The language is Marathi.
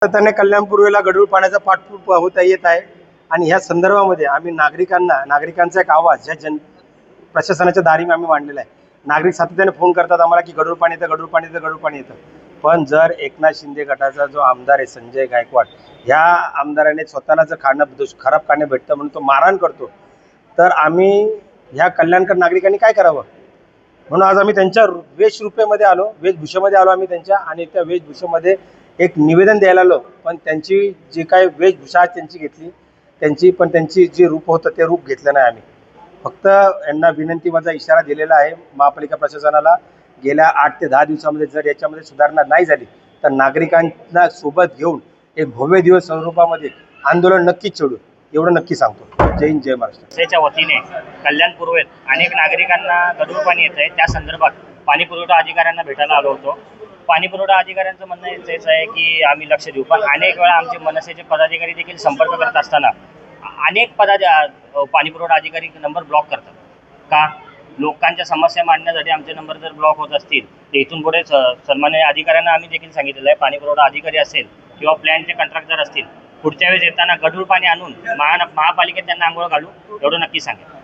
सातत्याने कल्याणपूर्वेला गढूळ पाण्याचा पाठपुरावा होता येत आहे आणि ह्या संदर्भामध्ये आम्ही नागरिकांचा एक आवाज ह्या प्रशासनाच्या दारी आम्ही मांडलेला आहे. नागरिक सातत्याने फोन करतात आम्हाला की गढूळ पाणी येतं, गढूळ पाणी येतं, गढूळ पाणी येतं. पण जर एकनाथ शिंदे गटाचा जो आमदार आहे संजय गायकवाड, ह्या आमदाराने स्वतःला जर खराब खाणं भेटतं म्हणून तो मारहाण करतो, तर आम्ही ह्या कल्याणकर नागरिकांनी काय करावं? म्हणून आज आम्ही त्यांच्या वेशभूषेमध्ये आलो आम्ही त्यांच्या, आणि त्या वेशभूषेमध्ये एक निवेदन द्यायला आलो. पण त्यांची जी काय वेशभूषा त्यांची घेतली, त्यांची जे रूप होतं ते रूप घेतलं नाही. आम्ही फक्त यांना विनंती, माझा इशारा दिलेला आहे महापालिका प्रशासनाला, गेल्या 8 ते 10 दिवसामध्ये जर याच्यामध्ये सुधारणा नाही झाली तर नागरिकांना सोबत घेऊन एक भव्य दिवस स्वरूपामध्ये आंदोलन नक्कीच छेडू, एवढं नक्की सांगतो. जय हिंद, जय महाराष्ट्र. च्या वतीने कल्याण पूर्वेत अनेक नागरिकांना गढूळ पाणी येत आहे, त्या संदर्भात पाणी पुरवठा अधिकाऱ्यांना भेटायला आलो होतो. पाणी पुरवठा अधिकाऱ्यांचं म्हणणं हेच आहे की आम्ही लक्ष देऊ, पण अनेक वेळा आमचे मनसेचे पदाधिकारी देखील संपर्क करत असताना अनेक पाणी पुरवठा अधिकारी नंबर ब्लॉक करतात. का? लोकांच्या समस्या मांडण्यासाठी आमचे नंबर जर ब्लॉक होत असतील तर इथून पुढे सन्मान्य अधिकाऱ्यांना आम्ही देखील सांगितलेलं आहे, पाणी पुरवठा अधिकारी असेल किंवा प्लॅनचे कॉन्ट्रॅक्टर असतील, पुढच्या वेळेस येताना गढूळ पाणी आणून महापालिकेत त्यांना आंघोळ घालू, एवढं नक्की सांगेल.